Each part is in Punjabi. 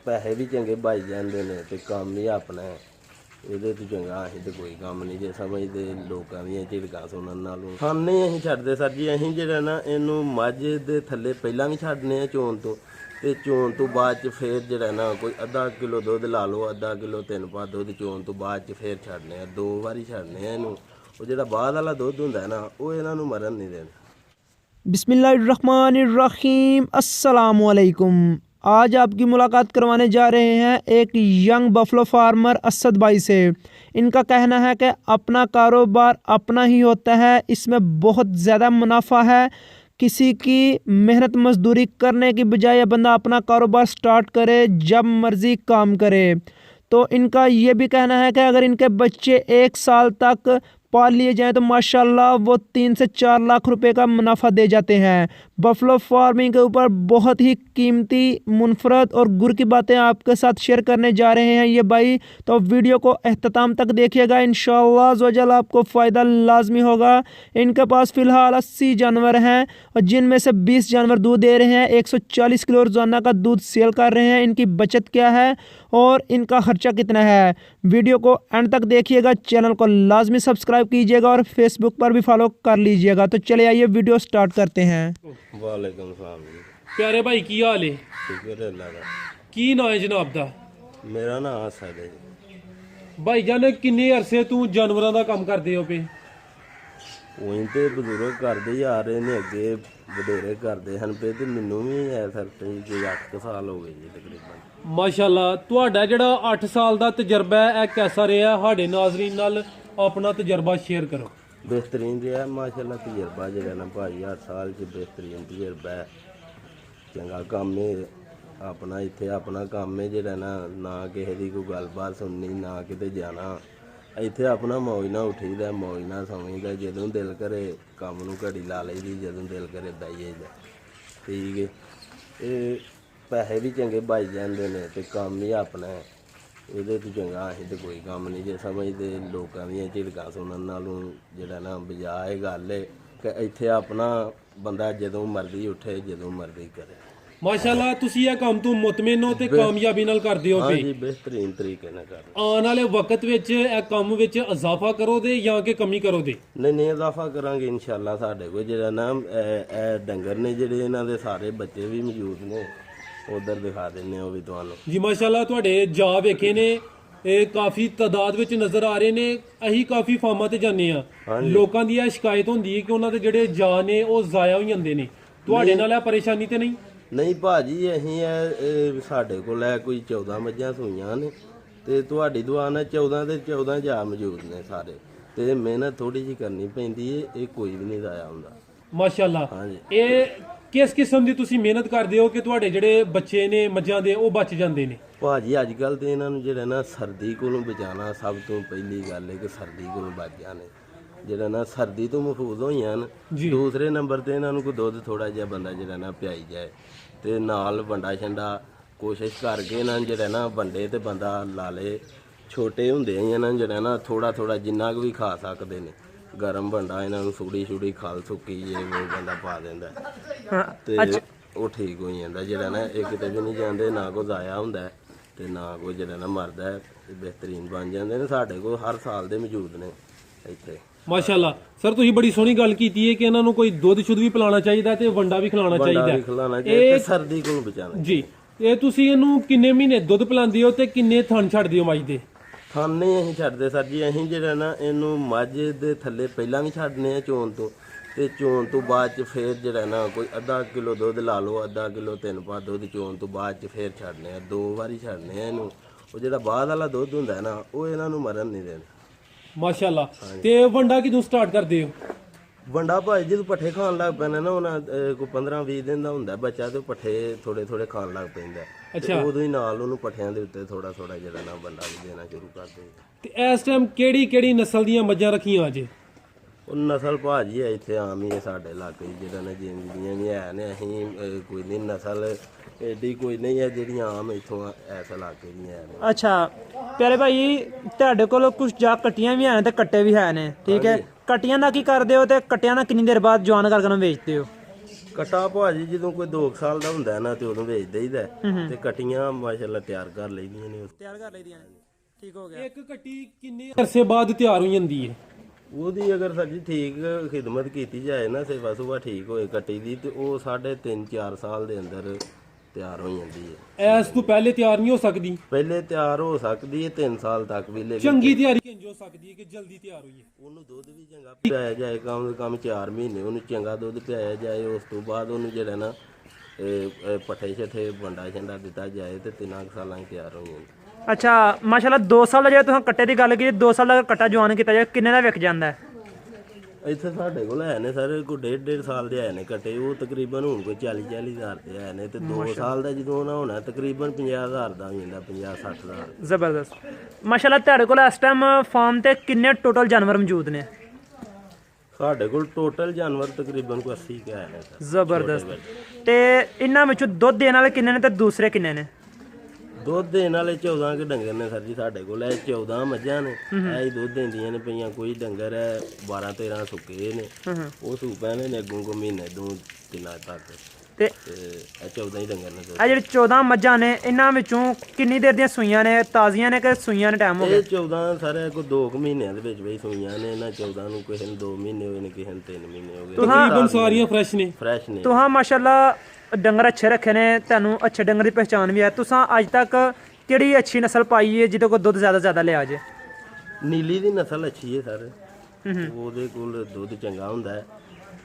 ਪੈਸੇ ਵੀ ਚੰਗੇ ਬਚ ਜਾਂਦੇ ਨੇ ਤੇ ਕੰਮ ਹੀ ਆਪਣਾ ਹੈ। ਇਹਦੇ ਤੋਂ ਚੰਗਾ ਅਸੀਂ ਤੇ ਕੋਈ ਕੰਮ ਨਹੀਂ ਜੇ ਸਮਝਦੇ ਲੋਕਾਂ ਦੀਆਂ ਝਿੜਕਾਂ ਸੁਣਨ ਨਾਲੋਂ। ਖਾਣੇ ਅਸੀਂ ਛੱਡਦੇ ਸਰ ਜੀ, ਅਸੀਂ ਜਿਹੜਾ ਨਾ ਇਹਨੂੰ ਮੱਝ ਦੇ ਥੱਲੇ ਪਹਿਲਾਂ ਵੀ ਛੱਡਨੇ ਆ ਚੋਣ ਤੋਂ, ਤੇ ਚੋਣ ਤੋਂ ਬਾਅਦ ਚ ਫਿਰ ਜਿਹੜਾ ਨਾ ਕੋਈ ਅੱਧਾ ਕਿਲੋ ਦੁੱਧ ਲਾ ਲਓ, ਅੱਧਾ ਕਿਲੋ 3 ਪਾ ਦੁੱਧ ਚੋਣ ਤੋਂ ਬਾਅਦ ਚ ਫਿਰ ਛੱਡਨੇ ਆ, 2 ਵਾਰੀ ਛੱਡਨੇ ਆ ਇਹਨੂੰ। ਉਹ ਜਿਹੜਾ ਬਾਅਦ ਵਾਲਾ ਦੁੱਧ ਹੁੰਦਾ ਨਾ ਉਹ ਇਹਨਾਂ ਨੂੰ ਮਰਨ नहीं देना। बिस्मिल्लाहिर्रहमानिर्रहीम, अस्सलामुअलैकुम। आज आपकी मुलाकात करवाने जा रहे हैं एक यंग बफलो फार्मर असद भाई से। इनका कहना है कि अपना कारोबार अपना ही होता है, इसमें बहुत ज़्यादा मुनाफा है। किसी की मेहनत मजदूरी करने की बजाय बंदा अपना कारोबार स्टार्ट करे, जब मर्ज़ी काम करे। तो इनका ये भी कहना है कि अगर इनके बच्चे 1 साल तक पाल लिए जाएँ तो माशाल्लाह वो 3 से 4 लाख रुपए का मुनाफा दे जाते हैं। बफलो फार्मिंग के ऊपर बहुत ही कीमती, मुनफरद और गुर की बातें आपके साथ शेयर करने जा रहे हैं ये भाई। तो वीडियो को अख्ताम तक देखिएगा, इंशाअल्लाह अज़्ज़वजल आपको फ़ायदा लाजमी होगा। इनके पास फ़िलहाल 80 जानवर हैं और जिनमें से 20 जानवर दूध दे रहे हैं। 140 किलो रोज़ाना का दूध सेल कर रहे हैं। इनकी बचत क्या है और इनका खर्चा कितना है, वीडियो को एंड तक देखिएगा। चैनल को लाजमी सब्सक्राइब कीजिएगा और फेसबुक पर भी फॉलो कर लीजिएगा। तो चले आइए वीडियो स्टार्ट करते हैं। वालेकुम सलाम जी। प्यारे भाई की हाल है? शुक्र है अल्लाह का। की नाम है जनाब दा? मेरा नाम असद है जी। भाई जान किन्ने अरसे तू जानवरों का काम करते हो पे? ਉਹੀ ਤੇ ਬਜ਼ੁਰਗ ਕਰਦੇ ਹੀ ਆ ਰਹੇ ਨੇ, ਅੱਗੇ ਵਧੇਰੇ ਕਰਦੇ ਹਨ ਪਏ ਤੇ ਮੈਨੂੰ ਵੀ ਐ ਸਰ ਤੇ ਕੋਈ 8 ਸਾਲ ਹੋ ਗਏ ਜੀ ਤਕਰੀਬਨ। माशाल्लाह ਤੁਹਾਡਾ ਜਿਹੜਾ 8 ਸਾਲ ਦਾ ਤਜਰਬਾ ਹੈ ਇਹ ਕਿਹਦਾ ਰਿਹਾ? ਸਾਡੇ ਨਾਜ਼ਰੀਨ ਨਾਲ ਆਪਣਾ ਤਜਰਬਾ ਸ਼ੇਅਰ ਕਰੋ। ਬਿਹਤਰੀਨ ਰਿਹਾ ਮਾਸ਼ਾਅੱਲਾ ਤਜਰਬਾ ਜਿਹੜਾ ਨਾ ਭਾਜੀ 8 ਸਾਲ ਚ ਬਿਹਤਰੀਨ ਤਜਰਬਾ ਹੈ। ਚੰਗਾ ਕੰਮ ਹੈ ਆਪਣਾ, ਇੱਥੇ ਆਪਣਾ ਕੰਮ ਹੈ ਜਿਹੜਾ ਨਾ ਕਿਸੇ ਦੀ ਕੋਈ ਗੱਲਬਾਤ ਸੁਣਨੀ, ਨਾ ਕਿਤੇ ਜਾਣਾ। ਇੱਥੇ ਆਪਣਾ ਮੌਜ ਨਾਲ ਉੱਠੀਦਾ, ਮੌਜ ਨਾਲ ਸੌਂਈਦਾ, ਜਦੋਂ ਦਿਲ ਕਰੇ ਕੰਮ ਨੂੰ ਘੜੀ ਲਾ ਲਈਦੀ, ਜਦੋਂ ਦਿਲ ਕਰੇ ਬਹਿ ਜਾਈਦਾ। ਠੀਕ ਹੈ, ਇਹ ਪੈਸੇ ਵੀ ਚੰਗੇ ਬਚ ਜਾਂਦੇ ਨੇ ਤੇ ਕੰਮ ਹੀ ਆਪਣਾ ਹੈ। ਇਹਦੇ ਤੋਂ ਚੰਗਾ ਅਸੀਂ ਤੇ ਕੋਈ ਕੰਮ ਨਹੀਂ ਜੇ ਸਮਝਦੇ ਲੋਕਾਂ ਦੀਆਂ ਝਿੜਕਾਂ ਸੁਣਨ ਨਾਲੋਂ। ਜਿਹੜਾ ਨਾ ਬਜਾਏ ਗੱਲ ਹੈ ਕਿ ਇੱਥੇ ਆਪਣਾ ਬੰਦਾ ਜਦੋਂ ਮਰਜ਼ੀ ਉੱਠੇ, ਜਦੋਂ ਮਰਜ਼ੀ ਕਰੇ। ਮਾਸ਼ਾਅੱਲਾ ਤੁਸੀਂ ਇਹ ਕੰਮ ਤੋਂ ਮੁਤਮਿਨ ਹੋ ਤੇ ਕਾਮਯਾਬੀ ਨਾਲ ਕਰਦੇ ਹੋ ਹਾਂਜੀ ਪਏ। ਬਿਹਤਰੀਨ ਤਰੀਕੇ ਨਾਲ ਕਰ। ਆਉਣ ਵਾਲੇ ਵਕਤ ਵਿੱਚ ਇਹ ਕੰਮ ਵਿੱਚ ਇਜ਼ਾਫਾ ਕਰੋ ਦੇ ਜਾਂ ਕਿ ਕਮੀ ਕਰੋ ਦੇ? ਨਹੀਂ ਇਜ਼ਾਫਾ ਕਰਾਂਗੇ ਇਨਸ਼ਾਅੱਲਾ। ਸਾਡੇ ਕੋਲ ਜਿਹੜਾ ਨਾ ਇਹ ਡੰਗਰ ਨੇ ਜਿਹੜੇ, ਇਹਨਾਂ ਦੇ ਸਾਰੇ ਬੱਚੇ ਵੀ ਮੌਜੂਦ ਨੇ, ਉਧਰ ਦਿਖਾ ਦਿੰਨੇ ਉਹ ਵੀ ਤੁਹਾਨੂੰ ਜੀ। ਮਾਸ਼ਾਅੱਲਾ ਤੁਹਾਡੇ ਜਾ ਵੇਖੇ ਨੇ, ਇਹ ਕਾਫੀ ਤਾਦਾਦ ਵਿੱਚ ਨਜ਼ਰ ਆ ਰਹੇ ਨੇ। ਅਸੀਂ ਕਾਫੀ ਫਾਰਮਾਂ ਤੇ ਜਾਂਦੇ ਆ, ਲੋਕਾਂ ਦੀ ਇਹ ਸ਼ਿਕਾਇਤ ਹੁੰਦੀ ਹੈ ਕਿ ਉਹਨਾਂ ਦੇ ਜਿਹੜੇ ਜਾ ਨੇ ਉਹ ਜ਼ਾਇਆ ਹੋ ਜਾਂਦੇ ਨੇ। ਤੁਹਾਡੇ ਨਾਲ ਇਹ ਪਰੇਸ਼ਾਨੀ ਤੇ ਨਹੀਂ? ਨਹੀਂ ਭਾਜੀ, ਅਸੀਂ ਇਹ ਸਾਡੇ ਕੋਲ ਹੈ ਕੋਈ 14 ਮੱਝਾਂ ਸੂਈਆਂ ਨੇ ਤੇ ਤੁਹਾਡੀ ਦੁਆ ਨਾਲ 14 ਦੇ 14 ਜਾ ਮੌਜੂਦ ਨੇ ਸਾਰੇ। ਤੇ ਮਿਹਨਤ ਥੋੜੀ ਜਿਹੀ ਕਰਨੀ ਪੈਂਦੀ ਹੈ, ਇਹ ਕੋਈ ਵੀ ਨਹੀਂ ਜ਼ਾਇਆ ਹੁੰਦਾ। ਮਾਸ਼ਾਅੱਲਾ। ਹਾਂਜੀ। ਇਹ ਕਿਸ ਕਿਸਮ ਦੀ ਤੁਸੀਂ ਮਿਹਨਤ ਕਰਦੇ ਹੋ ਕਿ ਤੁਹਾਡੇ ਜਿਹੜੇ ਬੱਚੇ ਨੇ ਮੱਝਾਂ ਦੇ ਉਹ ਬਚ ਜਾਂਦੇ ਨੇ? ਭਾਜੀ ਅੱਜ ਕੱਲ੍ਹ ਤੇ ਇਹਨਾਂ ਨੂੰ ਜਿਹੜਾ ਨਾ ਸਰਦੀ ਕੋਲੋਂ ਬਚਾਉਣਾ ਸਭ ਤੋਂ ਪਹਿਲੀ ਗੱਲ ਹੈ ਕਿ ਸਰਦੀ ਕੋਲੋਂ ਬਚ ਜਾਣੇ। ਜਿਹੜਾ ਨਾ ਸਰਦੀ ਤੋਂ ਮਹਿਫੂਜ਼ ਹੋਈਆਂ ਹਨ। ਦੂਸਰੇ ਨੰਬਰ ਤੇ ਇਹਨਾਂ ਨੂੰ ਕੋਈ ਦੁੱਧ ਥੋੜਾ ਜਿਹਾ ਬੰਦਾ ਜਿਹੜਾ ਨਾ ਪਿਆਈ ਜਾਏ ਤੇ ਨਾਲ ਵੰਡਾ ਛੰਡਾ ਕੋਸ਼ਿਸ਼ ਕਰਕੇ ਇਹਨਾਂ ਜਿਹੜਾ ਨਾ ਵੰਡੇ ਤੇ ਬੰਦਾ ਲਾ ਲੇ। ਛੋਟੇ ਹੁੰਦੇ ਹੀ ਇਹਨਾਂ ਜਿਹੜਾ ਨਾ ਥੋੜਾ ਜਿੰਨਾ ਕੁ ਵੀ ਖਾ ਸਕਦੇ ਨੇ, ਗਰਮ ਵੰਡਾ ਇਹਨਾਂ ਨੂੰ ਛੁੜੀ ਖਲ ਸੁੱਕੀ ਜੇ ਉਹ ਬੰਦਾ ਪਾ ਦਿੰਦਾ ਤੇ ਉਹ ਠੀਕ ਹੋ ਜਾਂਦਾ। ਜਿਹੜਾ ਨਾ ਇਹ ਕਿਤੇ ਵੀ ਨਹੀਂ ਜਾਂਦੇ, ਨਾ ਕੋਈ ਜ਼ਾਇਆ ਹੁੰਦਾ ਤੇ ਨਾ ਕੋਈ ਜਿਹੜਾ ਨਾ ਮਰਦਾ ਹੈ। ਬਿਹਤਰੀਨ ਬਣ ਜਾਂਦੇ ਨੇ। ਸਾਡੇ ਕੋਲ ਹਰ ਸਾਲ ਦੇ ਮੌਜੂਦ ਨੇ ਇੱਥੇ। ਮਾਸ਼ਾਅੱਲਾ। ਸਰ ਤੁਸੀਂ ਬੜੀ ਸੋਹਣੀ ਗੱਲ ਕੀਤੀ ਹੈ ਕਿ ਇਹਨਾਂ ਨੂੰ ਕੋਈ ਦੁੱਧ ਸ਼ੁੱਧ ਵੀ ਪਿਲਾਉਣਾ ਚਾਹੀਦਾ ਤੇ ਵੰਡਾ ਵੀ ਖਿਲਾਉਣਾ ਚਾਹੀਦਾ ਤੇ ਸਰਦੀ ਕੋਲੋਂ ਬਚਾਉਣਾ ਜੀ। ਇਹ ਤੁਸੀਂ ਇਹਨੂੰ ਕਿੰਨੇ ਮਹੀਨੇ ਦੁੱਧ ਪਿਲਾਉਂਦੇ ਹੋ ਤੇ ਕਿੰਨੇ ਥਣ ਛੱਡਦੇ ਹੋ ਮੱਝ ਦੇ? ਥਾਨੇ ਅਸੀਂ ਛੱਡਦੇ ਸਰ ਜੀ। ਅਸੀਂ ਜਿਹੜਾ ਨਾ ਇਹਨੂੰ ਮੱਝ ਦੇ ਥੱਲੇ ਪਹਿਲਾਂ ਵੀ ਛੱਡਨੇ ਆ ਚੋਣ ਤੋਂ, ਤੇ ਚੋਣ ਤੋਂ ਬਾਅਦ ਚ ਫਿਰ ਜਿਹੜਾ ਨਾ ਕੋਈ ਅੱਧਾ ਕਿਲੋ ਦੁੱਧ ਲਾ ਲਓ, ਅੱਧਾ ਕਿਲੋ 3 ਪਾ ਦੁੱਧ ਚੋਣ ਤੋਂ ਬਾਅਦ ਚ ਫਿਰ ਛੱਡਨੇ ਆ, 2 ਵਾਰੀ ਛੱਡਨੇ ਆ ਇਹਨੂੰ। ਉਹ ਜਿਹੜਾ ਬਾਅਦ ਵਾਲਾ ਦੁੱਧ ਹੁੰਦਾ ਨਾ ਉਹ ਇਹਨਾਂ ਨੂੰ ਮਰਨ ਨਹੀਂ ਦੇਣਾ। ਮਾਸ਼ਾਅੱਲਾ। ਤੇ ਵੰਡਾ ਕਿਦੋਂ ਸਟਾਰਟ ਕਰਦੇ ਹੋ? ਵੰਡਾ ਭਾਈ ਜਦੋਂ ਪੱਠੇ ਖਾਣ ਲੱਗ ਪੈਣਾ ਨਾ, ਉਹਨਾਂ ਕੋਈ 15-20 ਦਿਨ ਦਾ ਹੁੰਦਾ ਬੱਚਾ ਤੇ ਪੱਠੇ ਥੋੜੇ ਖਾਣ ਲੱਗ ਪੈਂਦਾ। ਅੱਛਾ। ਉਦੋਂ ਹੀ ਨਾਲ ਉਹਨੂੰ ਪੱਠਿਆਂ ਦੇ ਉੱਤੇ ਥੋੜਾ ਜਿਹੜਾ ਨਾ ਵੰਡਾ ਵੀ ਦੇਣਾ ਸ਼ੁਰੂ ਕਰ ਦਿੰਦਾ। ਤੇ ਇਸ ਟਾਈਮ ਕਿਹੜੀ ਨਸਲ ਦੀਆਂ ਮੱਝਾਂ ਰੱਖੀਆਂ ਅਜੇ? ਉਹ ਨਸਲ ਭਾਜੀ ਹੈ ਇੱਥੇ ਆਮ ਹੀ ਹੈ ਸਾਡੇ ਇਲਾਕੇ ਜਿਹੜਾ ਨਾ ਜਿੰਦੀਆਂ ਵੀ ਹੈ ਨੇ। ਅਸੀਂ ਕੋਈ ਨਹੀਂ ਨਸਲ एडी कोई नहीं है ਜਿਹੜੀ ਆਮ ਇਥੋਂ ਐਸ ਇਲਾਕੇ ਦੀਆਂ ਹੈ। अच्छा प्यारे भाई, ਤੁਹਾਡੇ ਕੋਲ ਕੁਝ ਜਾ ਕੱਟੀਆਂ ਵੀ ਹਨ ਤੇ ਕੱਟੇ ਵੀ ਹੈ ਨੇ, ਠੀਕ ਹੈ। ਕੱਟੀਆਂ ਦਾ ਕੀ ਕਰਦੇ ਹੋ ਤੇ ਕੱਟਿਆਂ ਦਾ ਕਿੰਨੀ ਦੇਰ ਬਾਅਦ ਜਵਾਨ ਕਰਕੇ ਵੇਚਦੇ ਹੋ? ਕਟਾ ਭਾਜੀ ਜਦੋਂ ਕੋਈ 2 ਸਾਲ ਦਾ ਹੁੰਦਾ ਨਾ ਤੇ ਉਦੋਂ ਵੇਚ ਦੇਈਦਾ ਤੇ ਕਟੀਆਂ ਮਾਸ਼ਾਅੱਲਾ ਤਿਆਰ ਕਰ ਲਈਦੀਆਂ ਨੇ। ਤਿਆਰ ਕਰ ਲਈਆਂ ਨੇ, ਠੀਕ ਹੋ ਗਿਆ। ਇੱਕ ਕੱਟੀ ਕਿੰਨੇ ਅਰਸੇ ਬਾਅਦ ਤਿਆਰ ਹੋ ਜਾਂਦੀ ਹੈ? ਉਹਦੀ ਅਗਰ ਸਰ ਜੀ ਠੀਕ ਖਿਦਮਤ ਕੀਤੀ ਜਾਏ ਨਾ, ਸੇਵਾ ਸੁਭਾ ਠੀਕ ਹੋਏ ਕੱਟੀ ਦੀ, ਤੇ ਉਹ 3.5-4 ਸਾਲ ਦੇ ਅੰਦਰ ਤਿਆਰ ਹੋ ਜਾਂਦੀ ਹੈ। ਇਸ ਤੋਂ ਪਹਿਲੇ ਤਿਆਰ ਨਹੀਂ ਹੋ ਸਕਦੀ? ਪਹਿਲੇ ਤਿਆਰ ਹੋ ਸਕਦੀ ਹੈ 3 ਸਾਲ ਤੱਕ ਵੀ, ਲੇਕਿਨ ਚੰਗੀ ਤਿਆਰੀ ਕਿੰਜ ਹੋ ਸਕਦੀ ਹੈ ਕਿ ਜਲਦੀ ਤਿਆਰ ਹੋਈਏ? ਉਹਨੂੰ ਦੁੱਧ ਵੀ ਚੰਗਾ ਪਿਆਇਆ ਜਾਏ, ਕਮ ਸੇ ਕਮ 4 ਮਹੀਨੇ ਉਹਨੂੰ ਚੰਗਾ ਦੁੱਧ ਪਿਆਇਆ ਜਾਏ। ਉਸ ਤੋਂ ਬਾਅਦ ਉਹਨੂੰ ਜਿਹੜਾ ਨਾ ਪੱਠੇ ਛੱਠੇ ਵੰਡਾ ਛੰਡਾ ਦਿੱਤਾ ਜਾਏ ਤੇ 3 ਸਾਲਾਂ 'ਚ ਤਿਆਰ ਹੋ ਜਾਂਦੀ। ਅੱਛਾ ਮਾਸ਼ਾਅੱਲਾ 2 ਸਾਲ ਦਾ ਜੇ ਤੁਸੀਂ ਕੱਟੇ ਦੀ ਗੱਲ ਕੀਤੀ, 2 ਸਾਲ ਦਾ ਕੱਟਾ ਜਵਾਨ ਕੀਤਾ ਜਾਏ ਕਿੰਨੇ ਦਾ ਵਿਕ ਜਾਂਦਾ ਹੈ? ਇੱਥੇ ਸਾਡੇ ਕੋਲ ਹੈ ਨੇ ਸਰ ਕੋਈ 1.5 ਸਾਲ ਦੇ ਆਏ ਨੇ ਕੱਟੇ, ਉਹ ਤਕਰੀਬਨ ਹੁਣ ਕੋਈ 40-40 ਹਜ਼ਾਰ ਦੇ ਆਏ ਨੇ, ਤੇ 2 ਸਾਲ ਦਾ ਜਦੋਂ ਉਹਨਾਂ ਹੋਣਾ ਤਕਰੀਬਨ 50 ਹਜ਼ਾਰ ਦਾ ਹੋ ਜਾਂਦਾ, 50-60 ਹਜ਼ਾਰ। ਜ਼ਬਰਦਸਤ। ਮਾਸ਼ਾਅੱਲਾ ਤੁਹਾਡੇ ਕੋਲ ਇਸ ਟਾਈਮ ਫਾਰਮ ਤੇ ਕਿੰਨੇ ਟੋਟਲ ਜਾਨਵਰ ਮੌਜੂਦ ਨੇ? ਸਾਡੇ ਕੋਲ ਟੋਟਲ ਜਾਨਵਰ ਤਕਰੀਬਨ ਕੋਈ 80 ਕੇ ਆਏ ਨੇ ਸਰ। ਜ਼ਬਰਦਸਤ। ਤੇ ਇਹਨਾਂ ਵਿੱਚੋਂ ਦੁੱਧ ਦੇਣ ਵਾਲੇ ਕਿੰਨੇ ਨੇ ਤੇ ਦੂਸਰੇ ਕਿੰਨੇ ਨੇ? ਦੁੱਧ ਦੇਣ ਵਾਲੇ 14 ਕੇ ਡੰਗਰ ਨੇ ਸਰ ਜੀ ਸਾਡੇ ਕੋਲ। ਇਹ 14 ਮੱਝਾਂ ਨੇ, ਇਹ ਹੀ ਦੁੱਧ ਦਿੰਦੀਆਂ ਨੇ ਪਈਆਂ। ਕੋਈ ਡੰਗਰ ਹੈ 12-13 ਸੁੱਕੇ ਨੇ, ਉਹ ਸੂਪਾਂ ਨੇ ਅੱਗੋਂ ਕੋ ਮਹੀਨੇ 2-3 ਤੱਕ, ਤੇ ਇਹ 14 ਹੀ ਡੰਗਰ ਨੇ। ਇਹ ਜਿਹੜੇ 14 ਮੱਝਾਂ ਨੇ ਇਹਨਾਂ ਵਿੱਚੋਂ ਕਿੰਨੀ ਦੇਰ ਦੀਆਂ ਸੂਈਆਂ ਨੇ? ਤਾਜ਼ੀਆਂ ਨੇ ਕਿ ਸੂਈਆਂ ਨੇ ਟਾਈਮ ਹੋ ਗਿਆ? ਇਹ 14 ਸਾਰੇ ਕੋਈ 2 ਮਹੀਨਿਆਂ ਦੇ ਵਿੱਚ ਬਈ ਸੂਈਆਂ ਨੇ। ਇਹਨਾਂ 14 ਨੂੰ ਕਿਸੇ ਨੂੰ 2 ਮਹੀਨੇ ਹੋਏ ਨੇ, ਕਿਸੇ ਨੂੰ 3 ਮਹੀਨੇ ਹੋ ਗਏ। ਤਕਰੀਬਨ ਸਾਰੀਆਂ ਫਰੈਸ਼ ਨੇ? ਫਰੈਸ਼ ਨੇ। ਤੁਹਾਂ ਮਾਸ਼ਾਅੱਲਾ ਡੰਗਰ ਅੱਛੇ ਰੱਖੇ ਨੇ, ਤੁਹਾਨੂੰ ਅੱਛੇ ਡੰਗਰ ਦੀ ਪਹਿਚਾਣ ਵੀ ਹੈ। ਤੁਸਾਂ ਅੱਜ ਤੱਕ ਕਿਹੜੀ ਅੱਛੀ ਨਸਲ ਪਾਈ ਹੈ ਜਿਹਦੇ ਕੋਲ ਦੁੱਧ ਜ਼ਿਆਦਾ ਲਿਆ ਜੇ? ਨੀਲੀ ਦੀ ਨਸਲ ਅੱਛੀ ਹੈ ਸਰ, ਉਹਦੇ ਕੋਲ ਦੁੱਧ ਚੰਗਾ ਹੁੰਦਾ ਹੈ,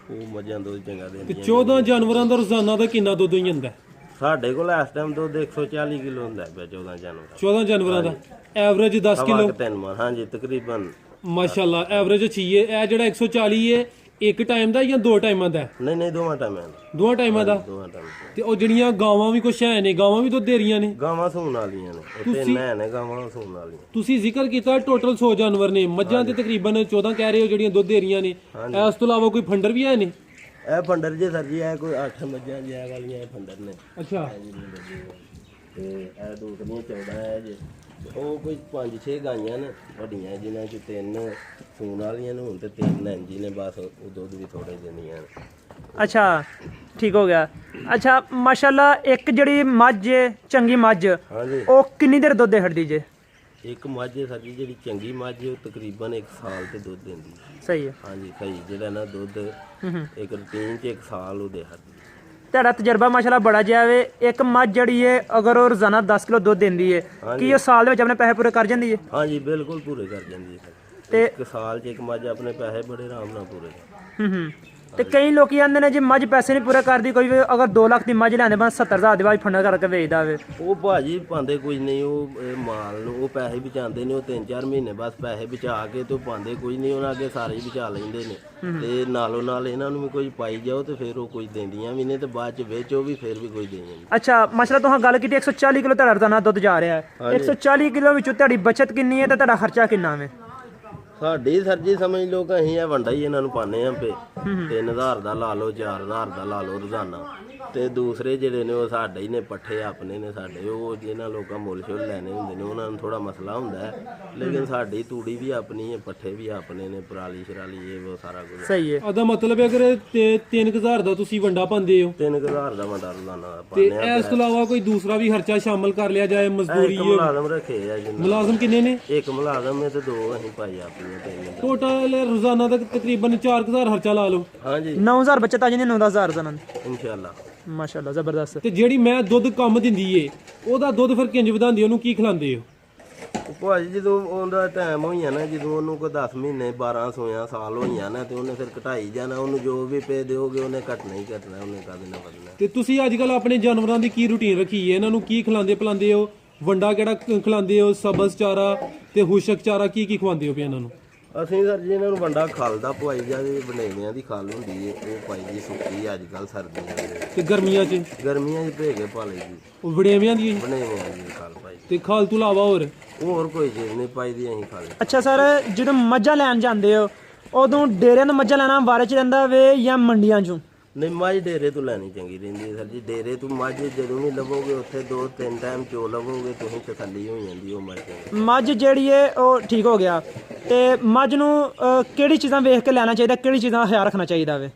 ਉਹ ਮੱਝਾਂ ਦੁੱਧ ਚੰਗਾ ਤੇ ਦਿੰਦੀਆਂ। 14 ਜਾਨਵਰਾਂ ਦਾ ਰੋਜ਼ਾਨਾ ਦਾ ਕਿੰਨਾ ਦੁੱਧ ਹੋ ਜਾਂਦਾ? ਸਾਡੇ ਕੋਲ ਇਸ ਟਾਈਮ ਦੁੱਧ 140 ਕਿਲੋ ਹੁੰਦਾ ਹੈ 14 ਜਾਨਵਰਾਂ 14 ਜਾਨਵਰਾਂ ਦਾ ਐਵਰੇਜ 10 ਕਿਲੋ? ਹਾਂਜੀ ਤਕਰੀਬਨ। ਮਾਸ਼ਾਅੱਲਾ ਐਵਰੇਜ ਅੱਛੀ ਹੈ। ਇਹ ਜਿਹੜਾ 140 ਹੈ ਇੱਕ ਟਾਈਮ ਦਾ ਜਾਂ 2 ਟਾਈਮਾਂ ਦਾ? ਨਹੀਂ ਦੋਵਾਂ ਟਾਈਮਾਂ ਦਾ। 2 ਟਾਈਮਾਂ ਦਾ। ਦੋਵਾਂ ਟਾਈਮ। ਤੇ ਉਹ ਜਿਹੜੀਆਂ ਗਾਵਾਂ ਵੀ ਕੁਛ ਹੈ ਨੇ, ਗਾਵਾਂ ਵੀ ਦੁੱਧ ਦੇ ਰਹੀਆਂ ਨੇ? ਗਾਵਾਂ ਸੂਣ ਵਾਲੀਆਂ ਨੇ, ਉਹ 3 ਨੇ ਗਾਵਾਂ ਸੂਣ ਵਾਲੀਆਂ। ਤੁਸੀਂ ਜ਼ਿਕਰ ਕੀਤਾ ਟੋਟਲ 100 ਜਾਨਵਰ ਨੇ, ਮੱਝਾਂ ਤੇ ਤਕਰੀਬਨ 14 ਕਹਿ ਰਹੇ ਹੋ ਜਿਹੜੀਆਂ ਦੁੱਧ ਦੇ ਰਹੀਆਂ ਨੇ। ਇਸ ਤੋਂ ਇਲਾਵਾ ਕੋਈ ਫੰਡਰ ਵੀ ਹੈ ਨੇ? ਇਹ ਫੰਡਰ ਜੇ ਸਰ ਜੀ ਇਹ ਕੋਈ 8 ਮੱਝਾਂ ਜਿਹਾ ਵਾਲੀਆਂ ਇਹ ਫੰਡਰ ਨੇ। ਅੱਛਾ। ਤੇ ਇਹ ਦੂਸਰੀਆਂ 14 ਹੈ ਜੇ, ਉਹ ਕੋਈ 5-6 ਗਾਈਆਂ ਨੇ ਵੱਡੀਆਂ, ਜਿਨ੍ਹਾਂ 'ਚ 3 ਸੂਣ ਵਾਲੀਆਂ ਨੇ ਹੁਣ ਤੇ 3 ਇੰਜੀ ਨੇ ਬਸ। ਉਹ ਦੁੱਧ ਵੀ ਥੋੜੇ ਦਿੰਦੀਆਂ ਨੇ। ਅੱਛਾ ਠੀਕ ਹੋ ਗਿਆ। ਅੱਛਾ ਮਾਸ਼ਾਅੱਲਾ ਇੱਕ ਜਿਹੜੀ ਮੱਝ ਹੈ, ਚੰਗੀ ਮੱਝ, ਹਾਂਜੀ ਉਹ ਕਿੰਨੀ ਦੇਰ ਦੁੱਧ ਹਟਦੀ ਜੇ? ਇੱਕ ਮੱਝ ਹੈ ਸਰ ਜੀ ਜਿਹੜੀ ਚੰਗੀ ਮੱਝ ਹੈ, ਉਹ ਤਕਰੀਬਨ 1 ਸਾਲ ਤੇ ਦੁੱਧ ਦਿੰਦੀ ਹੈ। ਸਹੀ ਹੈ। ਹਾਂਜੀ ਸਹੀ, ਜਿਹੜਾ ਨਾ ਦੁੱਧ ਇੱਕ ਰੂਟੀਨ 'ਚ 1 ਸਾਲ ਉਹਦੇ ਹੱਦੀ। ਤੁਹਾਡਾ ਤਜਰਬਾ ਮਾਸ਼ਾਅੱਲਾ ਬੜਾ ਜਿਹਾ ਵੇ। ਇੱਕ ਮੱਝ ਜਿਹੜੀ ਹੈ ਅਗਰ ਉਹ ਰੋਜ਼ਾਨਾ 10 ਕਿਲੋ ਦੁੱਧ ਦਿੰਦੀ ਹੈ, ਕੀ ਉਹ ਸਾਲ ਦੇ ਵਿੱਚ ਆਪਣੇ ਪੈਸੇ ਪੂਰੇ ਕਰ ਜਾਂਦੀ ਹੈ? ਹਾਂਜੀ ਬਿਲਕੁਲ ਪੂਰੇ ਕਰ ਜਾਂਦੀ ਹੈ ਸਰ। ਤੇ 1 ਸਾਲ 'ਚ ਇੱਕ ਮੱਝ ਆਪਣੇ ਪੈਸੇ ਬੜੇ ਆਰਾਮ ਨਾਲ ਪੂਰੇ। ਤੇ ਕਈ ਲੋਕੀ ਆਂਦੇ ਨੇ ਜੇ ਮੱਝ ਪੈਸੇ ਨਹੀਂ ਪੂਰੇ ਕਰਦੀ, ਕੋਈ ਵੀ ਅਗਰ 2 ਲੱਖ ਦੀ ਮੱਝ ਲੈਂਦੇ ਬਸ 70,000 ਦੀ ਬਾਅਦ ਫੰਡਾ ਕਰਕੇ ਵੇਚਦਾ ਵੇ। ਉਹ ਭਾਜੀ ਪਾਉਂਦੇ ਕੁਝ ਨਹੀਂ, ਉਹ ਮਾਲ ਨੂੰ ਉਹ ਪੈਸੇ ਬਚਾਉਂਦੇ ਨੇ। ਉਹ 3-4 ਮਹੀਨੇ ਬਸ ਪੈਸੇ ਬਚਾ ਕੇ ਤੇ ਉਹ ਪਾਉਂਦੇ ਕੁਝ ਨਹੀਂ, ਉਹਨਾਂ ਅੱਗੇ ਸਾਰੇ ਹੀ ਬਚਾ ਲੈਂਦੇ ਨੇ। ਤੇ ਨਾਲੋਂ ਨਾਲ ਇਹਨਾਂ ਨੂੰ ਵੀ ਕੋਈ ਪਾਈ ਜਾਓ ਤੇ ਫਿਰ ਉਹ ਕੁਝ ਦਿੰਦੀਆਂ ਵੀ ਨੇ, ਤੇ ਬਾਅਦ ਚ ਵੇਚੋ ਵੀ ਫਿਰ ਵੀ ਕੁਝ ਦੇਣਗੇ। ਅੱਛਾ ਮਾਸ਼ਾਅੱਲਾ ਤੁਸੀਂ ਗੱਲ ਕੀਤੀ 140 ਕਿਲੋ ਤੁਹਾਡਾ ਰੋਜ਼ਾਨਾ ਦੁੱਧ ਜਾ ਰਿਹਾ ਹੈ। 140 ਕਿਲੋ ਵਿੱਚੋਂ ਤੁਹਾਡੀ ਬਚਤ ਕਿੰਨੀ ਹੈ ਤੇ ਤੁਹਾਡਾ ਖਰਚਾ ਕਿੰਨਾ ਵੇ? ਸਾਡੀ ਸਰ ਜੀ ਸਮਝ ਲਓ ਕਿ ਅਸੀਂ ਇਹ ਵੰਡਾ ਹੀ ਇਹਨਾਂ ਨੂੰ ਪਾਉਂਦੇ ਆਂ ਪੇ 3000 ਦਾ ਲਾ ਲਓ, 4000 ਦਾ ਲਾ ਲਓ ਰੋਜ਼ਾਨਾ। ਤੇ ਦੂਸਰੇ ਜਿਹੜੇ ਨੇ ਉਹ ਸਾਡੇ ਹੀ ਨੇ, ਪੱਠੇ ਆਪਣੇ ਨੇ ਸਾਡੇ। ਉਹ ਜਿਹਨਾਂ ਲੋਕਾਂ ਮੁੱਲ ਸ਼ੁੱਲ ਲੈਣੇ ਹੁੰਦੇ ਨੇ ਉਹਨਾਂ ਨੂੰ ਥੋੜਾ ਮਸਲਾ ਹੁੰਦਾ ਹੈ, ਲੇਕਿਨ ਸਾਡੀ ਤੂੜੀ ਵੀ ਆਪਣੀ ਹੈ, ਪੱਠੇ ਵੀ ਆਪਣੇ ਨੇ, ਪਰਾਲੀ ਸ਼ਰਾਲੀ ਇਹ ਉਹ ਸਾਰਾ ਕੁਝ। ਸਹੀ ਹੈ। ਉਹਦਾ ਮਤਲਬ ਹੈ ਅਗਰ 3000 ਦਾ ਤੁਸੀਂ ਵੰਡਾ ਪਾਉਂਦੇ ਹੋ, 3000 ਦਾ ਵੰਡਾ ਰੋਜ਼ਾਨਾ ਤੇ ਪਾਉਂਦੇ ਆਂ। ਇਸ ਤੋਂ ਇਲਾਵਾ ਕੋਈ ਦੂਸਰਾ ਵੀ ਖਰਚਾ ਸ਼ਾਮਲ ਕਰ ਲਿਆ ਜਾਏ? ਮਜ਼ਦੂਰੀ? ਮੁਲਾਜ਼ਮ ਰੱਖੇ ਆ ਜੀ। ਮੁਲਾਜ਼ਮ ਕਿੰਨੇ ਨੇ? ਇੱਕ ਮੁਲਾਜ਼ਮ ਹੈ ਤੇ 2 ਅਸੀਂ ਪਾਈ ਆਪਣੀਆਂ 3। ਟੋਟਲ ਰੋਜ਼ਾਨਾ ਦਾ ਤਕਰੀਬਨ 4000 ਖਰਚਾ ਲਾ ਲਓ। ਹਾਂਜੀ 9000 ਬਚਤ ਆ ਜਾਂਦੀ 9-10,000 ਰੋਜ਼ਾਨਾ ਇਨਸ਼ਾਅੱਲਾ। ਮਾਸ਼ਾਅੱਲਾ ਜ਼ਬਰਦਸਤ। ਤੇ ਜਿਹੜੀ ਮੈਂ ਦੁੱਧ ਕੰਮ ਦਿੰਦੀ ਏ ਉਹਦਾ ਦੁੱਧ ਫਿਰ ਕਿੰਜ ਵਧਾਉਂਦੇ, ਉਹਨੂੰ ਕੀ ਖਿਲਾਉਂਦੇ ਹੋ? ਭਾਜੀ ਜਦੋਂ ਉਹਦਾ ਟਾਈਮ ਹੋਈਆਂ ਨਾ, ਜਦੋਂ ਉਹਨੂੰ ਕੋਈ 10 ਮਹੀਨੇ 12 ਸੋਇਆ ਸਾਲ ਹੋਈਆਂ ਨਾ, ਤੇ ਉਹਨੇ ਫਿਰ ਘਟਾਈ ਜਾਣਾ। ਉਹਨੂੰ ਜੋ ਵੀ ਪੇ ਦਿਓਗੇ ਉਹਨੇ ਘਟਣਾ ਹੀ ਘਟਣਾ, ਉਹਨੇ ਕਦੇ ਨਾ ਵਧਣਾ। ਤੇ ਤੁਸੀਂ ਅੱਜ ਕੱਲ ਆਪਣੇ ਜਾਨਵਰਾਂ ਦੀ ਕੀ ਰੂਟੀਨ ਰੱਖੀ ਹੈ? ਇਹਨਾਂ ਨੂੰ ਕੀ ਖਿਲਾਉਂਦੇ ਪਿਲਾਉਂਦੇ ਹੋ? ਵੰਡਾ ਕਿਹੜਾ ਖਿਲਾਉਂਦੇ ਹੋ? ਸਬਜ਼ ਚਾਰਾ ਤੇ ਹੁਸ਼ਕ ਚਾਰਾ ਕੀ ਖਵਾਉਂਦੇ ਹੋ ਇਹਨਾਂ ਨੂੰ? ਅਸੀਂ ਸਰ ਜੀ ਇਹਨਾਂ ਨੂੰ ਵੰਡਾ ਖਲ ਦਾ ਪਵਾਈ ਜਾਂਦੀ, ਬਨੇਵਿਆਂ ਦੀ ਖਲ ਹੁੰਦੀ ਹੈ ਉਹ ਪਾਈ ਦੀ ਸੁੱਕੀ ਅੱਜ ਕੱਲ ਸਰਦੀਆਂ ਦੇ। ਤੇ ਗਰਮੀਆਂ 'ਚ? ਗਰਮੀਆਂ 'ਚ ਭੇਗੇ ਪਾਲੇ ਜੀ ਉਹ ਵੜੇਵਿਆਂ ਦੀ? ਬਨੇਵਿਆਂ ਦੀ ਖਲ ਪਾਈ। ਤੇ ਖਾਲ ਤੋਂ ਇਲਾਵਾ ਹੋਰ ਕੋਈ ਚੀਜ਼ ਨਹੀਂ ਪਾਈ ਦੀ ਅਸੀਂ ਖਲ। ਅੱਛਾ ਸਰ, ਜਦੋਂ ਮੱਝਾਂ ਲੈਣ ਜਾਂਦੇ ਹੋ ਉਦੋਂ ਡੇਰਿਆਂ ਤੋਂ ਮੱਝਾਂ ਲੈਣਾ ਵਾਰੇ 'ਚ ਰਹਿੰਦਾ ਵੇ ਜਾਂ ਮੰਡੀਆਂ 'ਚੋਂ? ਨਹੀਂ, ਮੱਝ ਡੇਰੇ ਤੋਂ ਲੈਣੀ ਚੰਗੀ ਰਹਿੰਦੀ ਹੈ ਸਰ ਜੀ। ਡੇਰੇ ਤੋਂ ਮੱਝ ਜਦੋਂ ਵੀ ਲਵੋਗੇ ਉੱਥੇ 2-3 ਟਾਈਮ ਚੋ ਲਵੋਗੇ ਤੁਸੀਂ, ਤਸੱਲੀ ਹੋ ਜਾਂਦੀ ਉਹ ਮੱਝ। ਮੱਝ ਜਿਹੜੀ ਹੈ ਉਹ ਠੀਕ ਹੋ ਗਿਆ। ਤੇ ਮੱਝ ਨੂੰ ਕਿਹੜੀ ਚੀਜ਼ਾਂ ਵੇਖ ਕੇ ਲੈਣਾ ਚਾਹੀਦਾ, ਕਿਹੜੀ ਚੀਜ਼ਾਂ ਦਾ ਖਿਆਲ ਰੱਖਣਾ ਚਾਹੀਦਾ ਵੇ?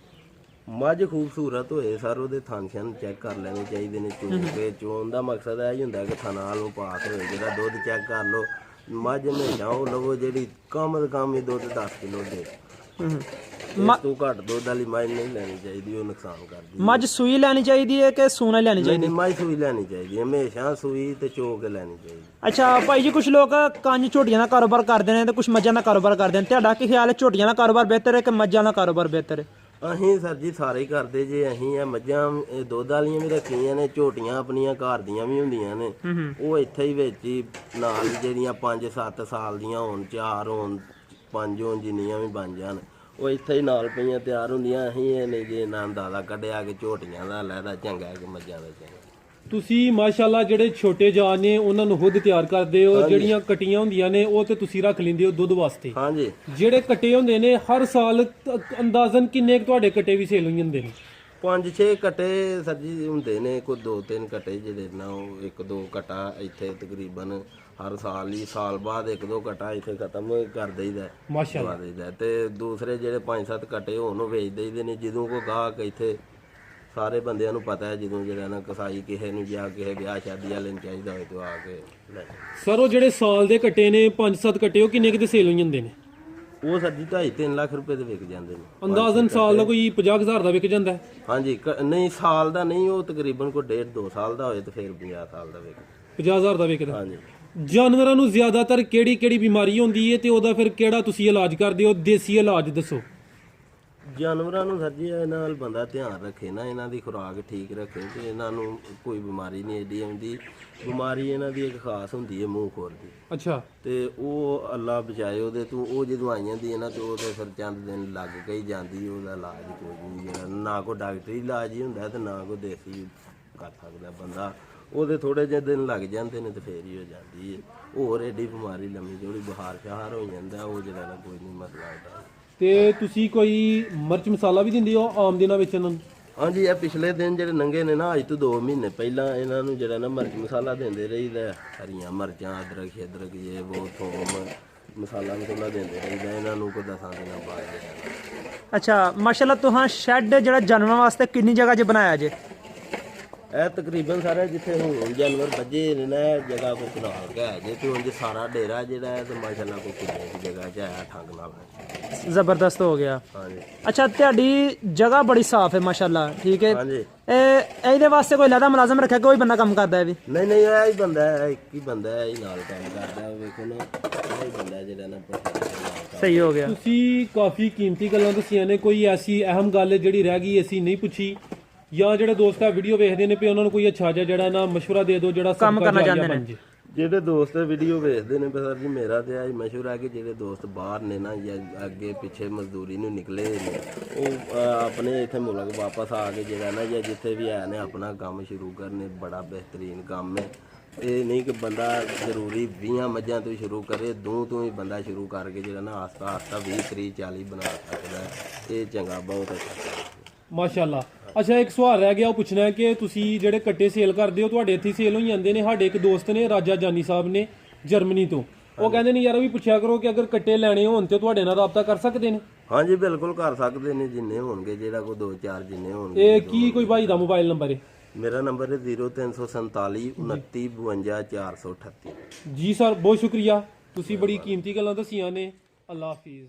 ਮੱਝ ਖੂਬਸੂਰਤ ਹੋਏ ਸਰ, ਉਹਦੇ ਥਣ ਸ਼ਨ ਚੈੱਕ ਕਰ ਲੈਣੇ ਚਾਹੀਦੇ ਨੇ। ਚੋਣ ਕੇ ਚੋਣ ਦਾ ਮਕਸਦ ਇਹ ਹੀ ਹੁੰਦਾ ਕਿ ਥਣਾਂ ਨੂੰ ਪਾਸ ਹੋਏ, ਜਿਹੜਾ ਦੁੱਧ ਚੈੱਕ ਕਰ ਲਓ। ਮੱਝ ਹਮੇਸ਼ਾ ਉਹ ਲਵੋ ਜਿਹੜੀ ਕਮ ਤੋਂ ਕਮ ਹੀ ਦੁੱਧ 10 ਕਿਲੋ ਦੇ। ਇਸ ਤੋਂ ਘੱਟ ਦੁੱਧ ਵਾਲੀ ਮੱਝ ਨਹੀਂ ਲੈਣੀ ਚਾਹੀਦੀ, ਉਹ ਨੁਕਸਾਨ ਕਰਦੀ। ਮੱਝ ਸੂਈ ਲੈਣੀ ਚਾਹੀਦੀ ਹੈ ਕਿ ਸੂਣਾ ਲੈਣੀ ਚਾਹੀਦੀ? ਨਹੀਂ, ਮੱਝ ਸੂਈ ਲੈਣੀ ਚਾਹੀਦੀ, ਹਮੇਸ਼ਾ ਸੂਈ ਤੇ ਚੋ ਕੇ ਲੈਣੀ ਚਾਹੀਦੀ। ਅੱਛਾ ਭਾਈ ਜੀ, ਕੁਝ ਲੋਕ ਕੰਨ ਝੋਟੀਆਂ ਦਾ ਕਾਰੋਬਾਰ ਕਰਦੇ ਨੇ ਤੇ ਕੁਝ ਮੱਝਾਂ ਦਾ ਕਾਰੋਬਾਰ ਕਰਦੇ ਨੇ। ਤੁਹਾਡਾ ਕੀ ਖਿਆਲ ਹੈ, ਝੋਟੀਆਂ ਦਾ ਕਾਰੋਬਾਰ ਬਿਹਤਰ ਹੈ ਕਿ ਮੱਝਾਂ ਦਾ ਕਾਰੋਬਾਰ ਬਿਹਤਰ ਹੈ? ਅਸੀਂ ਸਰ ਜੀ ਸਾਰੇ ਹੀ ਕਰਦੇ ਜੇ। ਅਸੀਂ ਇਹ ਮੱਝਾਂ ਇਹ ਦੁੱਧ ਵਾਲੀਆਂ ਵੀ ਰੱਖੀਆਂ ਨੇ, ਝੋਟੀਆਂ ਆਪਣੀਆਂ ਘਰ ਦੀਆਂ ਵੀ ਹੁੰਦੀਆਂ ਨੇ। ਉਹ ਇੱਥੇ ਹੀ ਵਿੱਚ ਹੀ ਨਾਲ ਜਿਹੜੀਆਂ 5-7 ਸਾਲ ਦੀਆਂ ਹੋਣ, 4 ਹੋਣ, 5 ਹੋਣ, ਜਿੰਨੀਆਂ ਵੀ ਬਣ ਜਾਣ, ਉਹ ਇੱਥੇ ਹੀ ਨਾਲ ਪਈਆਂ ਤਿਆਰ ਹੁੰਦੀਆਂ। ਅਸੀਂ ਇਹ ਨਹੀਂ ਜੇ ਨਾ ਦਾਦਾ ਕੱਢਿਆ ਕਿ ਝੋਟੀਆਂ ਦਾ ਲੈਦਾ ਚੰਗਾ ਕਿ ਮੱਝਾਂ ਦਾ ਚੰਗਾ। ਤੁਸੀਂ ਮਾਸ਼ਾਅੱਲਾ ਜਿਹੜੇ ਛੋਟੇ ਜਾਨ ਨੇ ਉਹਨਾਂ ਨੂੰ ਖੁਦ ਤਿਆਰ ਕਰਦੇ ਹੋ, ਜਿਹੜੀਆਂ ਕਟੀਆਂ ਹੁੰਦੀਆਂ ਨੇ ਉਹ ਤੇ ਤੁਸੀਂ ਰੱਖ ਲੈਂਦੇ ਹੋ ਦੁੱਧ ਵਾਸਤੇ। ਹਾਂਜੀ, ਜਿਹੜੇ ਕੱਟੇ ਹੁੰਦੇ ਨੇ ਹਰ ਸਾਲ ਅੰਦਾਜ਼ਨ ਕਿੰਨੇ ਕੁ ਤੁਹਾਡੇ ਕੱਟੇ ਵੀ ਸੇਲ ਹੋ ਜਾਂਦੇ ਨੇ? 5-6 ਕੱਟੇ ਸਰ ਜੀ ਹੁੰਦੇ ਨੇ, ਕੋਈ 2-3 ਕੱਟੇ ਜਿਹੜੇ ਨਾ ਉਹ 1-2 ਕੱਟਾ ਇੱਥੇ ਤਕਰੀਬਨ ਹਰ ਸਾਲ ਹੀ, ਸਾਲ ਬਾਅਦ 1-2 ਕੱਟਾ ਇੱਥੇ ਖਤਮ ਕਰ ਦਈਦਾ, ਮਾਸ਼ਾਅੱਲਾ। ਦੇਈਦਾ। ਤੇ ਦੂਸਰੇ ਜਿਹੜੇ 5-7 ਕੱਟੇ ਹੋਣ ਉਹ ਵੇਚ ਦਈਦੇ ਨੇ। ਜਦੋਂ ਕੋਈ ਗਾਹਕ ਇੱਥੇ, ਸਾਰੇ ਬੰਦਿਆਂ ਨੂੰ ਪਤਾ ਹੈ, ਜਦੋਂ ਜਿਹੜਾ ਨਾ ਕਸਾਈ ਕਿਸੇ ਨੂੰ ਜਾਂ ਕਿਸੇ ਵਿਆਹ ਸ਼ਾਦੀ ਵਾਲੇ ਨੂੰ ਚਾਹੀਦਾ ਹੋਏ ਤਾਂ ਆ ਕੇ ਲੈ ਜਾਓ। ਸਰ ਉਹ ਜਿਹੜੇ ਸਾਲ ਦੇ ਕੱਟੇ ਨੇ 5-7 ਕੱਟੇ, ਉਹ ਕਿੰਨੇ ਕਿਤੇ ਸੇਲ ਹੋ ਜਾਂਦੇ ਨੇ? ਉਹ ਸਰ ਜੀ 2.5-3 ਲੱਖ ਰੁਪਏ ਦੇ ਵਿਕ ਜਾਂਦੇ ਨੇ। ਅੰਦਾਜ਼ਨ ਸਾਲ ਦਾ ਕੋਈ 50,000 ਦਾ ਵਿਕ ਜਾਂਦਾ ਹੈ? ਹਾਂਜੀ, ਨਹੀਂ ਸਾਲ ਦਾ ਨਹੀਂ, ਉਹ ਤਕਰੀਬਨ ਕੋਈ 1.5-2 ਸਾਲ ਦਾ ਹੋਏ ਤਾਂ ਫਿਰ 50 ਸਾਲ ਦਾ ਵਿਕ 50,000 ਦਾ ਵਿਕਦਾ। ਹਾਂਜੀ। ਜਾਨਵਰਾਂ ਨੂੰ ਜ਼ਿਆਦਾਤਰ ਕਿਹੜੀ ਬਿਮਾਰੀ ਹੁੰਦੀ ਹੈ ਤੇ ਉਹਦਾ ਫਿਰ ਕਿਹੜਾ ਤੁਸੀਂ ਇਲਾਜ ਕਰਦੇ ਹੋ? ਦੇਸੀ ਇਲਾਜ ਦੱਸੋ। ਜਾਨਵਰਾਂ ਨੂੰ ਸਰ ਜੀ ਇਹਨਾਂ ਨਾਲ ਬੰਦਾ ਧਿਆਨ ਰੱਖੇ ਨਾ, ਇਹਨਾਂ ਦੀ ਖੁਰਾਕ ਠੀਕ ਰੱਖੇ ਤੇ ਇਹਨਾਂ ਨੂੰ ਕੋਈ ਬਿਮਾਰੀ ਨਹੀਂ ਏਡੀ ਆਉਂਦੀ। ਬਿਮਾਰੀ ਇਹਨਾਂ ਦੀ ਇੱਕ ਖਾਸ ਹੁੰਦੀ ਹੈ ਮੂੰਹ ਖੋਰ ਦੀ। ਅੱਛਾ। ਤੇ ਉਹ ਅੱਲਾ ਬਚਾਏ ਉਹਦੇ ਤੋਂ। ਉਹ ਜਦੋਂ ਆਈ ਜਾਂਦੀ ਹੈ ਨਾ ਤੇ ਉਹ ਤੇ ਫਿਰ ਚੰਦ ਦਿਨ ਲੱਗ ਕੇ ਹੀ ਜਾਂਦੀ। ਉਹਦਾ ਇਲਾਜ ਕੋਈ ਨਹੀਂ, ਜਿਹੜਾ ਨਾ ਕੋਈ ਡਾਕਟਰੀ ਇਲਾਜ ਹੀ ਹੁੰਦਾ ਤੇ ਨਾ ਕੋਈ ਦੇਸੀ ਕਰ ਸਕਦਾ ਬੰਦਾ। ਉਹਦੇ ਥੋੜੇ ਜਿਹੇ ਦਿਨ ਲੱਗ ਜਾਂਦੇ ਨੇ ਤੇ ਫੇਰ ਹੀ ਹੋ ਜਾਂਦੀ ਹੈ। ਹੋਰ ਏਡੀ ਬਿਮਾਰੀ ਲੰਮੀ ਜਿਹੜੀ ਬੁਖਾਰ ਸ਼ਹਾਰ ਹੋ ਜਾਂਦਾ, ਉਹ ਜਿਹੜਾ ਨਾ ਕੋਈ ਨਹੀਂ ਮਸਲਾ ਹੁੰਦਾ। ਤੇ ਤੁਸੀਂ ਕੋਈ ਮਿਰਚ ਮਸਾਲਾ ਵੀ ਦਿੰਦੇ ਹੋ ਆਮ ਦਿਨਾਂ ਵਿੱਚ ਇਹਨਾਂ ਨੂੰ? ਹਾਂਜੀ, ਇਹ ਪਿਛਲੇ ਦਿਨ ਜਿਹੜੇ ਲੰਘੇ ਨੇ ਨਾ, ਅੱਜ ਤੋਂ 2 ਮਹੀਨੇ ਪਹਿਲਾਂ ਇਹਨਾਂ ਨੂੰ ਜਿਹੜਾ ਨਾ ਮਿਰਚ ਮਸਾਲਾ ਦਿੰਦੇ ਰਹੀਦਾ। ਹਰੀਆਂ ਮਿਰਚਾਂ, ਅਦਰਕ ਸ਼ਦਰਕ, ਜੇ ਉਹ ਥੋਮ, ਮਸਾਲਾ ਦਿੰਦੇ ਰਹੀਦਾ ਇਹਨਾਂ ਨੂੰ ਕੋਈ 10 ਦਿਨਾਂ ਬਾਅਦ। ਅੱਛਾ ਮਾਸ਼ਾਅੱਲਾ, ਤੁਹਾਂ ਸ਼ੈੱਡ ਜਿਹੜਾ ਜਾਨਵਰਾਂ ਵਾਸਤੇ ਕਿੰਨੀ ਜਗ੍ਹਾ 'ਚ ਬਣਾਇਆ ਜੇ? ਇਹ ਤਕਰੀਬਨ ਸਾਰਾ ਜਿੱਥੇ ਹੁਣ ਜਾਨਵਰ ਬੱਝੇ ਨੇ ਨਾ, ਜਗ੍ਹਾ ਕੋਈ ਬਣਾ ਕੇ ਹੈ ਜੇ। ਤੇ ਉਂਝ ਸਾਰਾ ਡੇਰਾ ਜਿਹੜਾ ਹੈ ਤੇ ਮਾਸ਼ਾਅੱਲਾ ਕੋਈ ਕਿੰਨੀ ਜਗ੍ਹਾ 'ਚ ਆਇਆ ਠੰਗ ਨਾਲ। ਜ਼ਬਰਦਸਤ ਹੋ ਗਿਆ। ਹਾਂਜੀ। ਅੱਛਾ, ਤੁਹਾਡੀ ਜਗ੍ਹਾ ਬੜੀ ਸਾਫ਼ ਹੈ ਮਾਸ਼ਾਅੱਲਾ, ਠੀਕ ਹੈ। ਹਾਂਜੀ। ਇਹਦੇ ਵਾਸਤੇ ਕੋਈ ਅਲੱਗਾ ਮੁਲਾਜ਼ਮ ਰੱਖਿਆ, ਕੋਈ ਬੰਦਾ ਕੰਮ ਕਰਦਾ ਹੈ ਵੀ? ਨਹੀਂ, ਇਹ ਹੀ ਬੰਦਾ ਹੈ, ਇੱਕ ਹੀ ਬੰਦਾ ਹੈ, ਇਹ ਨਾਲ ਕੰਮ ਕਰਦਾ। ਵੇਖੋ ਨਾ, ਇਹ ਹੀ ਬੰਦਾ ਜਿਹੜਾ ਨਾ ਸਹੀ ਹੋ ਗਿਆ। ਤੁਸੀਂ ਕਾਫੀ ਕੀਮਤੀ ਗੱਲਾਂ ਦੱਸੀਆਂ ਨੇ। ਕੋਈ ਐਸੀ ਅਹਿਮ ਗੱਲ ਜਿਹੜੀ ਰਹਿ ਗਈ ਅਸੀਂ ਨਹੀਂ ਪੁੱਛੀ, ਜਾਂ ਜਿਹੜੇ ਦੋਸਤ ਆ ਵੀਡੀਓ ਵੇਖਦੇ ਨੇ ਪਏ ਉਹਨਾਂ ਨੂੰ ਕੋਈ ਅੱਛਾ ਜਿਹਾ ਜਿਹੜਾ ਨਾ ਮਸ਼ਵਰਾ ਦੇ ਦਿਓ ਜਿਹੜਾ ਕੰਮ ਕਰਨਾ ਚਾਹੁੰਦੇ ਨੇ? ਜਿਹੜੇ ਦੋਸਤ ਵੀਡੀਓ ਵੇਖਦੇ ਨੇ ਸਰ ਜੀ, ਮੇਰਾ ਤੇ ਇਹ ਮਸ਼ਵਰਾ ਹੈ ਕਿ ਜਿਹੜੇ ਦੋਸਤ ਬਾਹਰ ਨੇ ਨਾ ਜਾਂ ਅੱਗੇ ਪਿੱਛੇ ਮਜ਼ਦੂਰੀ ਨੂੰ ਨਿਕਲੇ ਨੇ, ਉਹ ਆਪਣੇ ਇੱਥੇ ਮੁਲਕ ਵਾਪਸ ਆ ਕੇ ਜਿਹੜਾ ਨਾ ਜਾਂ ਜਿੱਥੇ ਵੀ ਹੈ ਨੇ ਆਪਣਾ ਕੰਮ ਸ਼ੁਰੂ ਕਰਨੇ। ਬੜਾ ਬਿਹਤਰੀਨ ਕੰਮ ਹੈ। ਇਹ ਨਹੀਂ ਕਿ ਬੰਦਾ ਜ਼ਰੂਰੀ 20 ਮੱਝਾਂ ਤੋਂ ਸ਼ੁਰੂ ਕਰੇ, 2 ਤੋਂ ਹੀ ਬੰਦਾ ਸ਼ੁਰੂ ਕਰਕੇ ਜਿਹੜਾ ਨਾ ਆਸਤਾ ਆਸਤਾ 20, 30, 40 ਬਣਾ ਸਕਦਾ। ਇਹ ਚੰਗਾ, ਬਹੁਤ ਅੱਛਾ ਮਾਸ਼ਾਅੱਲਾ। ਅੱਛਾ, ਇੱਕ ਸਵਾਲ ਰਹਿ ਗਿਆ ਉਹ ਪੁੱਛਣਾ ਹੈ ਕਿ ਤੁਸੀਂ ਜਿਹੜੇ ਕੱਟੇ ਸੇਲ ਕਰਦੇ ਹੋ ਤੁਹਾਡੇ ਇੱਥੇ ਸੇਲ ਹੋ ਜਾਂਦੇ ਨੇ? ਸਾਡੇ ਇੱਕ ਦੋਸਤ ਨੇ ਰਾਜਾ ਜਾਨੀ ਸਾਹਿਬ ਨੇ ਜਰਮਨੀ ਤੋਂ, ਉਹ ਕਹਿੰਦੇ ਨੇ ਯਾਰ ਉਹ ਵੀ ਪੁੱਛਿਆ ਕਰੋ ਕਿ ਅਗਰ ਕੱਟੇ ਲੈਣੇ ਹੋਣ ਤੇ ਤੁਹਾਡੇ ਨਾਲ ਰਾਬਤਾ ਕਰ ਸਕਦੇ ਨੇ? ਹਾਂਜੀ, ਬਿਲਕੁਲ ਕਰ ਸਕਦੇ ਨੇ, ਜਿੰਨੇ ਹੋਣਗੇ, ਜਿਹੜਾ ਕੋਈ 2-4 ਜਿੰਨੇ ਹੋਣਗੇ। ਇਹ ਕੀ ਕੋਈ ਭਾਈ ਦਾ ਮੋਬਾਈਲ ਨੰਬਰ ਹੈ? ਮੇਰਾ ਨੰਬਰ ਹੈ 0347 29 52 438। ਜੀ ਸਰ, ਬਹੁਤ ਸ਼ੁਕਰੀਆ, ਤੁਸੀਂ ਬੜੀ ਕੀਮਤੀ ਗੱਲਾਂ ਦੱਸੀਆਂ ਨੇ। ਅੱਲਾ ਹਾਫਿਜ਼।